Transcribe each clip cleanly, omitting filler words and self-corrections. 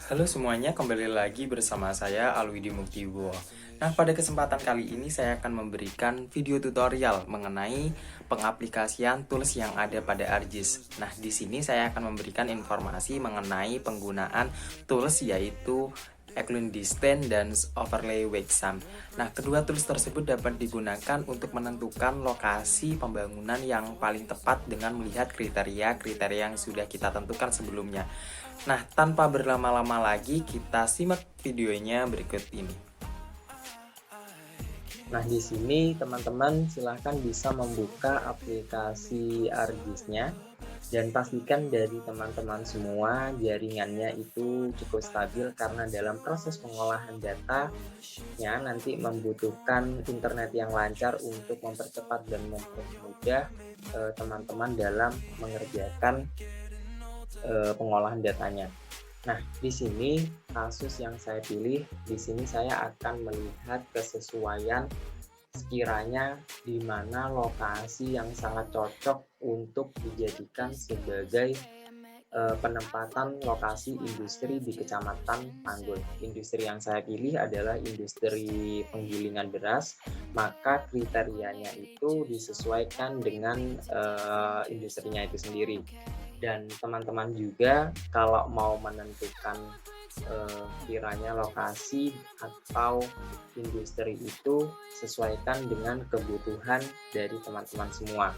Halo semuanya, kembali lagi bersama saya Alwidi Muktiwo. Nah, pada kesempatan kali ini saya akan memberikan video tutorial mengenai pengaplikasian tools yang ada pada ArcGIS. Nah, di sini saya akan memberikan informasi mengenai penggunaan tools yaitu Equidistant dan Overlay Wexam. Nah, kedua tools tersebut dapat digunakan untuk menentukan lokasi pembangunan yang paling tepat dengan melihat kriteria-kriteria yang sudah kita tentukan sebelumnya. Nah, tanpa berlama-lama lagi, kita simak videonya berikut ini. Nah, di sini teman-teman silahkan bisa membuka aplikasi ArcGIS-nya dan pastikan dari teman-teman semua jaringannya itu cukup stabil karena dalam proses pengolahan datanya nanti membutuhkan internet yang lancar untuk mempercepat dan mempermudah teman-teman dalam mengerjakan pengolahan datanya. Nah, di sini kasus yang saya pilih, di sini saya akan melihat kesesuaian sekiranya di mana lokasi yang sangat cocok untuk dijadikan sebagai penempatan lokasi industri di Kecamatan Panggul. Industri yang saya pilih adalah industri penggilingan beras, maka kriterianya itu disesuaikan dengan industrinya itu sendiri. Dan teman-teman juga kalau mau menentukan kiranya lokasi atau industri itu sesuaikan dengan kebutuhan dari teman-teman semua.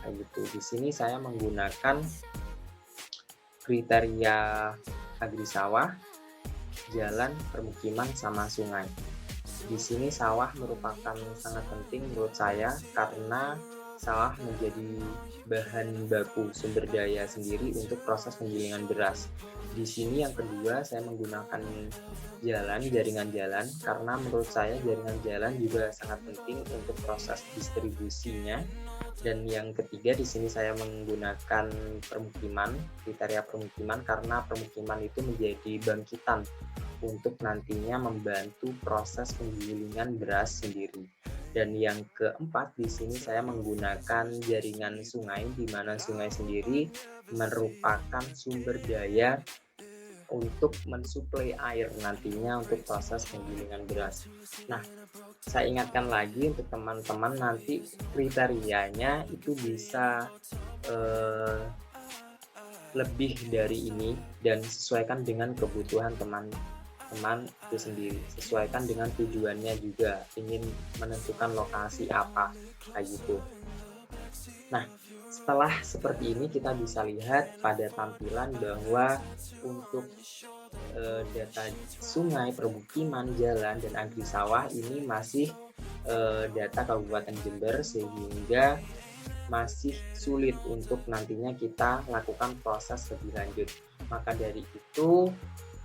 Kayak gitu. Di sini saya menggunakan kriteria agrisawah, jalan, permukiman, sama sungai. Di sini sawah merupakan sangat penting menurut saya karena sawah menjadi bahan baku sumber daya sendiri untuk proses penggilingan beras. Di sini yang kedua saya menggunakan jaringan jalan karena menurut saya jaringan jalan juga sangat penting untuk proses distribusinya. Dan yang ketiga di sini saya menggunakan permukiman, kriteria permukiman karena permukiman itu menjadi bangkitan untuk nantinya membantu proses penggilingan beras sendiri. Dan yang keempat di sini saya menggunakan jaringan sungai, di mana sungai sendiri merupakan sumber daya untuk mensuplai air nantinya untuk proses penggilingan beras. Nah, saya ingatkan lagi untuk teman-teman nanti kriterianya itu bisa lebih dari ini dan sesuaikan dengan kebutuhan teman-teman itu sendiri, sesuaikan dengan tujuannya juga, ingin menentukan lokasi apa kayak gitu. Nah, setelah seperti ini kita bisa lihat pada tampilan bahwa untuk data sungai, permukiman, jalan, dan agrisawah ini masih data Kabupaten Jember sehingga masih sulit untuk nantinya kita lakukan proses lebih lanjut. Maka dari itu,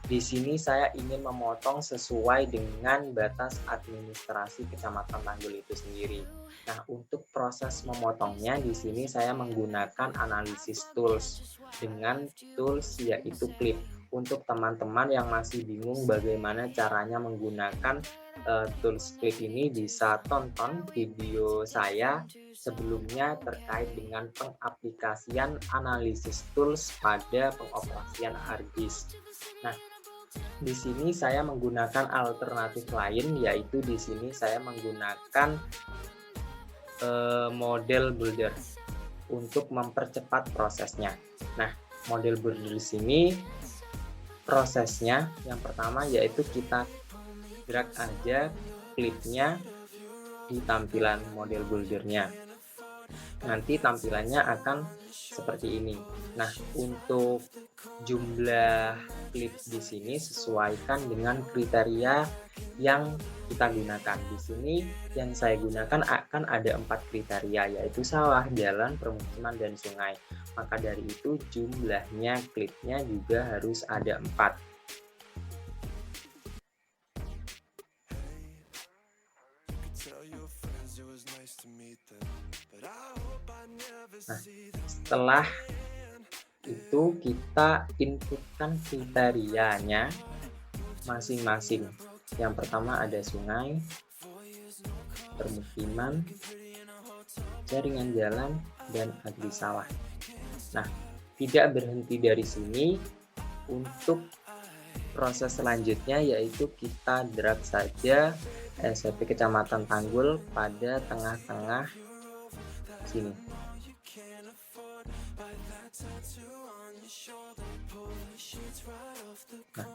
di sini saya ingin memotong sesuai dengan batas administrasi Kecamatan Tanggul itu sendiri. Nah, untuk proses memotongnya di sini saya menggunakan analisis tools dengan tools yaitu Clip. Untuk teman-teman yang masih bingung bagaimana caranya menggunakan tools Clip ini, bisa tonton video saya sebelumnya terkait dengan pengaplikasian analisis tools pada pengoperasian ArcGIS. Nah, di sini saya menggunakan alternatif lain, yaitu di sini saya menggunakan model builder untuk mempercepat prosesnya. Nah, model builder di sini prosesnya yang pertama yaitu kita drag aja klipnya di tampilan model buildernya. Nanti tampilannya akan seperti ini. Nah, untuk jumlah klip di sini sesuaikan dengan kriteria yang kita gunakan. Di sini yang saya gunakan akan ada 4 kriteria, yaitu sawah, jalan, permukiman, dan sungai. Maka dari itu jumlahnya klipnya juga harus ada 4. Nah, setelah itu kita inputkan kriterianya masing-masing. Yang pertama ada sungai, permukiman, jaringan jalan, dan agrisawah. Nah, tidak berhenti dari sini. Untuk proses selanjutnya yaitu kita drag saja SPP Kecamatan Tanggul pada tengah-tengah sini. Nah,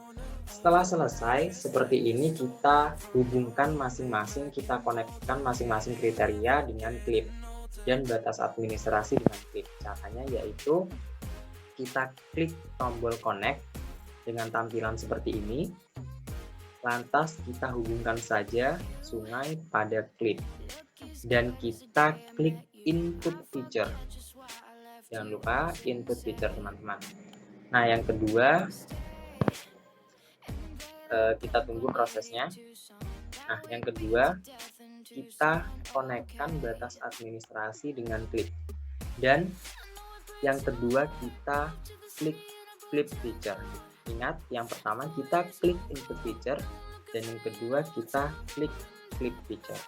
setelah selesai seperti ini, kita hubungkan masing-masing, kita konekkan masing-masing kriteria dengan klip dan batas administrasi dengan klip. Caranya yaitu kita klik tombol connect dengan tampilan seperti ini, lantas kita hubungkan saja sungai pada klip dan kita klik input feature. Jangan lupa input feature, teman-teman. Nah, yang kedua, kita tunggu prosesnya. Nah, yang kedua, kita konekkan batas administrasi dengan klip. Dan yang kedua, kita klik flip feature. Ingat, yang pertama kita klik input feature, dan yang kedua kita klik flip feature.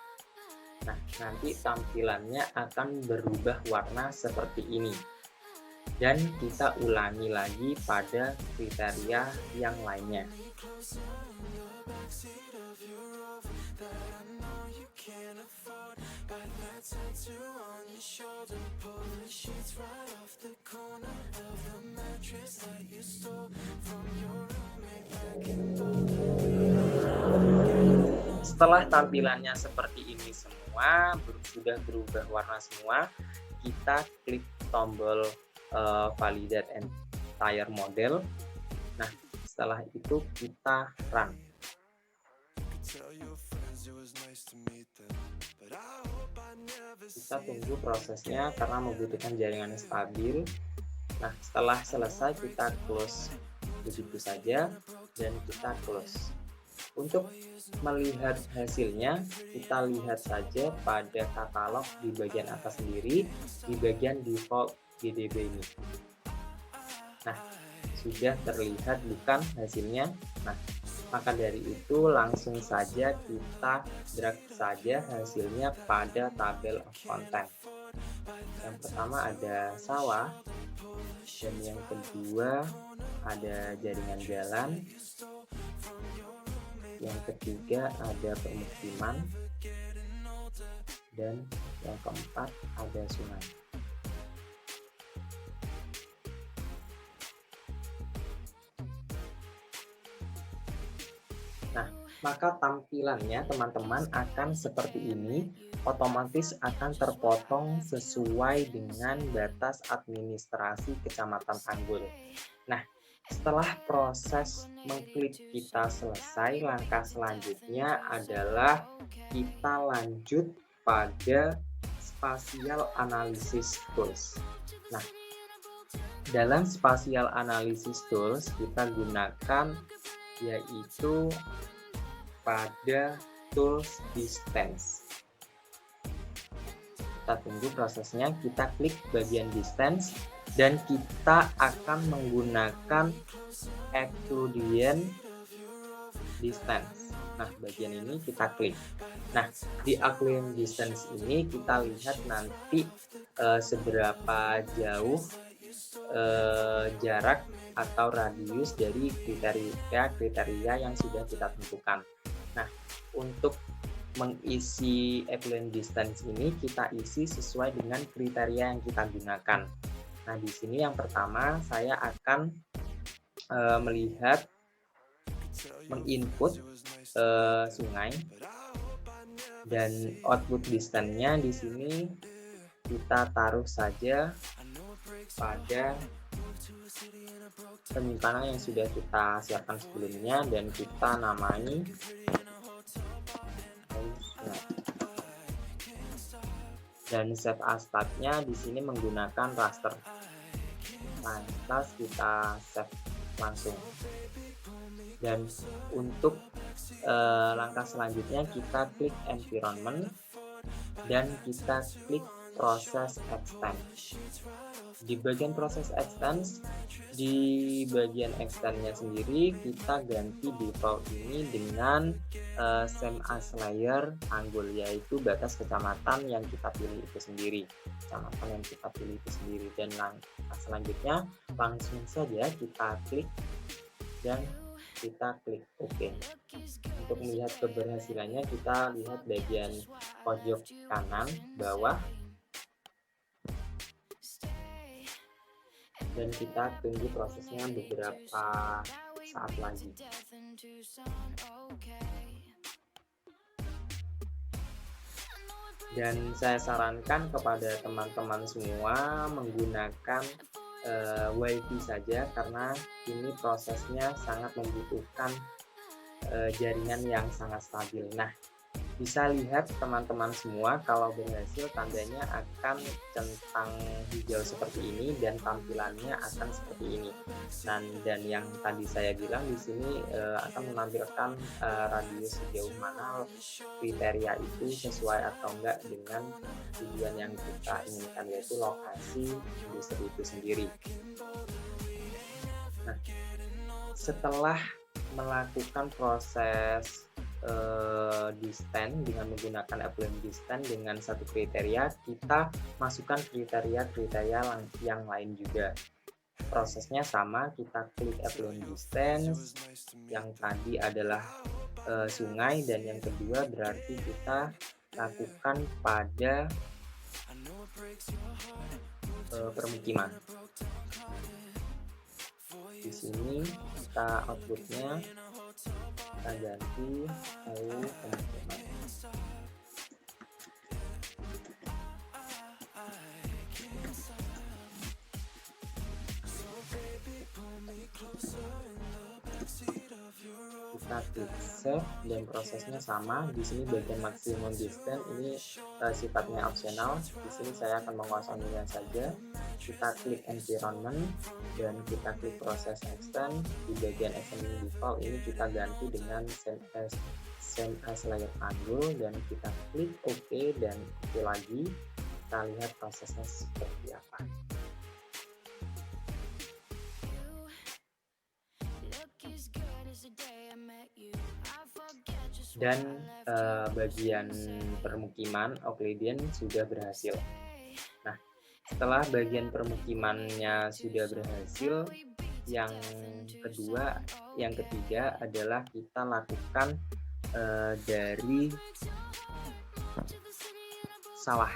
Nah, nanti tampilannya akan berubah warna seperti ini. Dan kita ulangi lagi pada kriteria yang lainnya. Setelah tampilannya seperti ini semua, sudah berubah warna semua, kita klik tombol validate entire model. Nah, setelah itu kita run. Kita tunggu prosesnya karena membutuhkan jaringan yang stabil. Nah, setelah selesai kita close begitu saja dan kita close. Untuk melihat hasilnya, kita lihat saja pada katalog di bagian atas sendiri, di bagian default GDB ini. Nah, sudah terlihat bukan hasilnya? Nah, maka dari itu langsung saja kita drag saja hasilnya pada tabel of content. Yang pertama ada sawah, dan yang kedua ada jaringan jalan, yang ketiga ada permukiman, dan yang keempat ada sungai. Nah, maka tampilannya teman-teman akan seperti ini, otomatis akan terpotong sesuai dengan batas administrasi Kecamatan Tanggul. Nah, setelah proses mengklik kita selesai, langkah selanjutnya adalah kita lanjut pada Spatial Analysis Tools. Nah, dalam Spatial Analysis Tools kita gunakan yaitu pada Tools Distance. Kita tunggu prosesnya, kita klik bagian Distance dan kita akan menggunakan Euclidean Distance. Nah, bagian ini kita klik. Nah, di Euclidean Distance ini kita lihat nanti seberapa jauh jarak atau radius dari kriteria yang sudah kita tentukan. Nah, untuk mengisi Euclidean Distance ini kita isi sesuai dengan kriteria yang kita gunakan. Nah, di sini yang pertama saya akan menginput sungai, dan output distance-nya di sini kita taruh saja pada penyimpanan yang sudah kita siapkan sebelumnya dan kita namai dan set as type-nya di sini menggunakan raster. Lantas kita save langsung. Dan untuk langkah selanjutnya kita klik environment dan kita klik proses extend. Di bagian proses extend, di bagian extendnya sendiri kita ganti default ini dengan same as layer Tanggul, yaitu batas kecamatan yang kita pilih itu sendiri, dan langkah selanjutnya langsung saja kita klik dan kita klik OK. Untuk melihat keberhasilannya, kita lihat bagian pojok kanan bawah dan kita tunggu prosesnya beberapa saat lagi. Dan saya sarankan kepada teman-teman semua menggunakan WiFi saja, karena ini prosesnya sangat membutuhkan jaringan yang sangat stabil. Nah, bisa lihat teman-teman semua, kalau berhasil tandanya akan centang hijau seperti ini dan tampilannya akan seperti ini. Dan yang tadi saya bilang di sini akan menampilkan radius sejauh mana kriteria itu sesuai atau enggak dengan tujuan yang kita inginkan, yaitu lokasi industri itu sendiri. Nah, setelah melakukan proses distance dengan menggunakan Upload Distance dengan satu kriteria, kita masukkan kriteria-kriteria yang lain juga. Prosesnya sama, kita klik Upload Distance, yang tadi adalah sungai, dan yang kedua berarti kita lakukan pada permukiman. Di sini kita outputnya kita ganti pemukiman. Kita klik save dan prosesnya sama. Di sini bagian maximum distance ini sifatnya opsional. Di sini saya akan mengosongnya saja. Kita klik environment dan kita klik proses extend. Di bagian extending default ini kita ganti dengan same as layer panel dan kita klik OK dan OK lagi. Kita lihat prosesnya seperti apa. Dan bagian permukiman Euclidean sudah berhasil. Nah, setelah bagian permukimannya sudah berhasil, yang ketiga adalah kita lakukan dari sawah.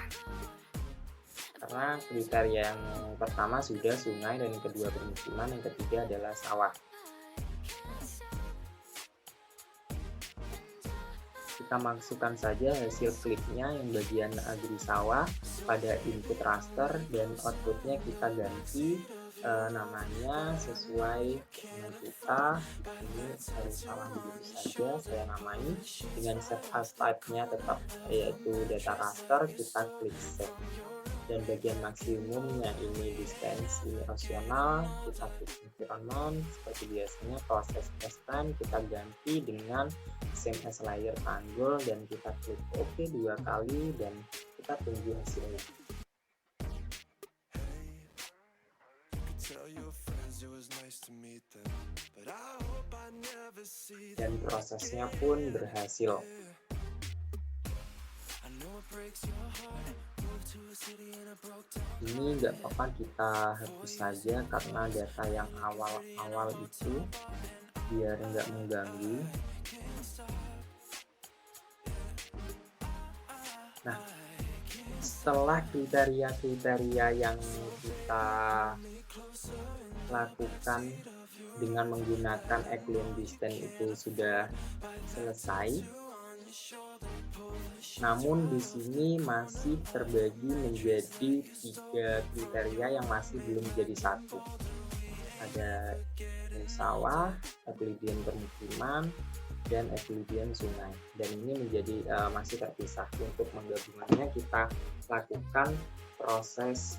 Karena kriteria yang pertama sudah sungai dan yang kedua permukiman, yang ketiga adalah sawah. Kita masukkan saja hasil kliknya yang bagian agri sawah pada input raster, dan outputnya kita ganti namanya sesuai dengan kita. Ini harus sawah begitu saja saya namai, dengan save as type-nya tetap yaitu data raster. Kita klik save. Dan bagian maksimumnya ini distance, ini opsional. Kita klik environment seperti biasanya. Proses extend kita ganti dengan same as layer panel dan kita klik OK 2 kali dan kita tunggu hasilnya. Dan prosesnya pun berhasil. Ini nggak apa-apa, kita hapus saja karena data yang awal-awal itu biar nggak mengganggu. Nah, setelah kriteria-kriteria yang kita lakukan dengan menggunakan Euclidean distance itu sudah selesai, namun di sini masih terbagi menjadi 3 kriteria yang masih belum jadi satu. Ada sawah, Euclidean permukiman, dan Euclidean sungai. Dan ini menjadi masih terpisah. Untuk menggabungkannya kita lakukan proses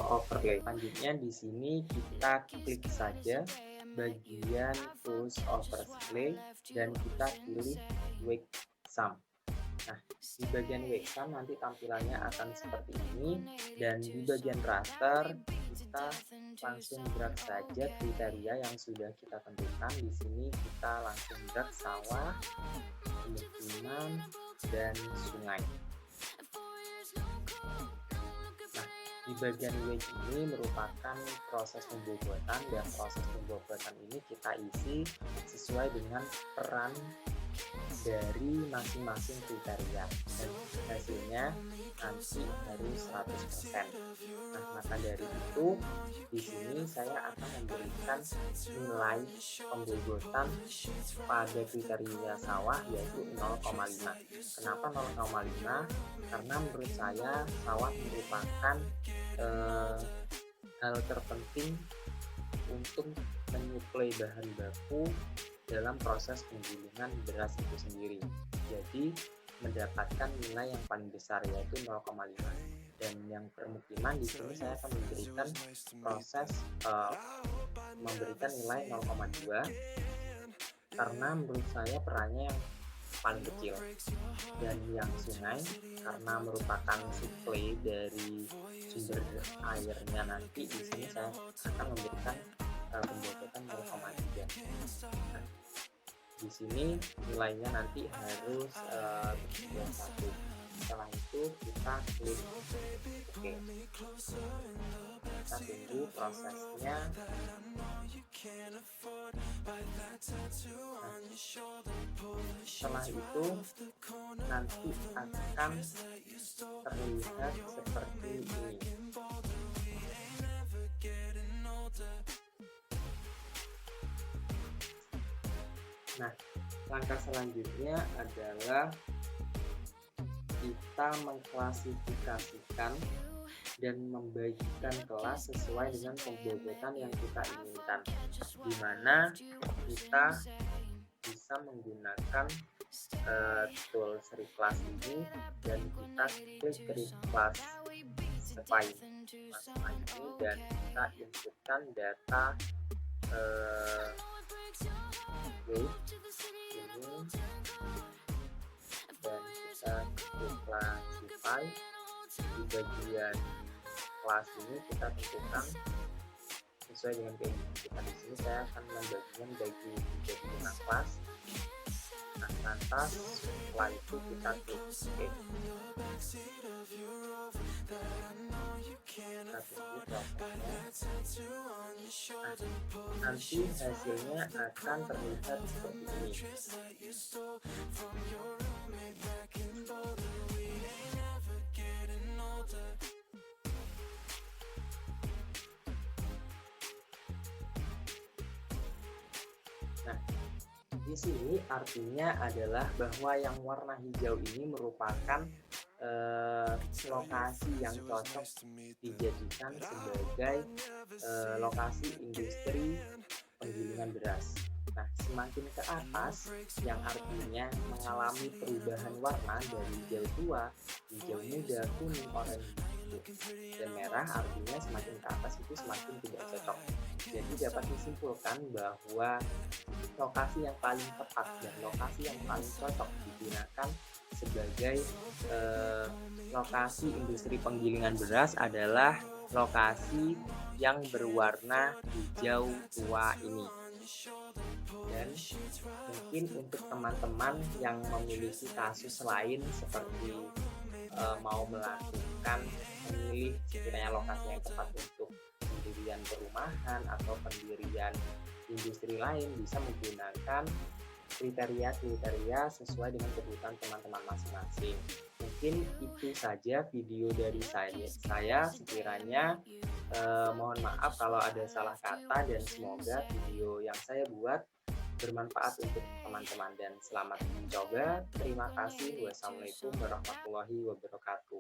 overlay. Selanjutnya di sini kita klik saja bagian push overlay dan kita pilih wake sum. Nah, di bagian wake sum nanti tampilannya akan seperti ini, dan di bagian raster kita langsung drag saja kriteria yang sudah kita tentukan. Di sini kita langsung drag sawah, permukiman, dan sungai. Nah, di Di bagian wage ini merupakan proses pembobotan, dan proses pembobotan ini kita isi sesuai dengan peran dari masing-masing kriteria, dan hasilnya nanti harus 100%. Nah, maka dari itu di sini saya akan memberikan nilai pembobotan pada kriteria sawah yaitu 0,5. Kenapa 0,5? Karena menurut saya sawah merupakan hal terpenting untuk menyuplai bahan baku dalam proses penggilingan beras itu sendiri. Jadi mendapatkan nilai yang paling besar yaitu 0,5. Dan yang permukiman di sini saya akan memberikan memberikan nilai 0,2 karena menurut saya perannya yang paling kecil. Dan yang sungai karena merupakan suplai dari sumber airnya, nanti di sini saya akan memberikan pembobotan 0,3. Nah, di sini nilainya nanti harus 1. Setelah itu kita klik oke. Kita tunggu prosesnya. Setelah itu nanti akan terlihat seperti ini. Nah, langkah selanjutnya adalah kita mengklasifikasikan dan membagikan kelas sesuai dengan pembobotan yang kita inginkan, di mana kita bisa menggunakan tools reclass ini, dan kita klik reclass file ini dan kita inputkan data weight ini, dan kita klik classify. Di bagian kelas ini kita tentukan sesuai dengan keinginan kita. Di sini saya akan membaginya menjadi 5 kelas. Nah, lantas setelah itu kita klik OK. Kita tunggu prosesnya. Nah, nanti hasilnya akan terlihat seperti ini. Nah, di sini artinya adalah bahwa yang warna hijau ini merupakan lokasi yang cocok dijadikan sebagai lokasi industri penggilingan beras. Nah, semakin ke atas yang artinya mengalami perubahan warna dari hijau tua, hijau muda, kuning, oranye, dan merah, artinya semakin ke atas itu semakin tidak cocok. Jadi dapat disimpulkan bahwa lokasi yang paling tepat dan lokasi yang paling cocok digunakan sebagai lokasi industri penggilingan beras adalah lokasi yang berwarna hijau tua ini. Dan mungkin untuk teman-teman yang memiliki kasus lain seperti mau melakukan memilih sekiranya lokasi yang tepat untuk pendirian perumahan atau pendirian industri lain, bisa menggunakan kriteria-kriteria sesuai dengan kebutuhan teman-teman masing-masing. Mungkin itu saja video dari saya sekiranya mohon maaf kalau ada salah kata, dan semoga video yang saya buat bermanfaat untuk teman-teman, dan selamat mencoba. Terima kasih. Wassalamualaikum warahmatullahi wabarakatuh.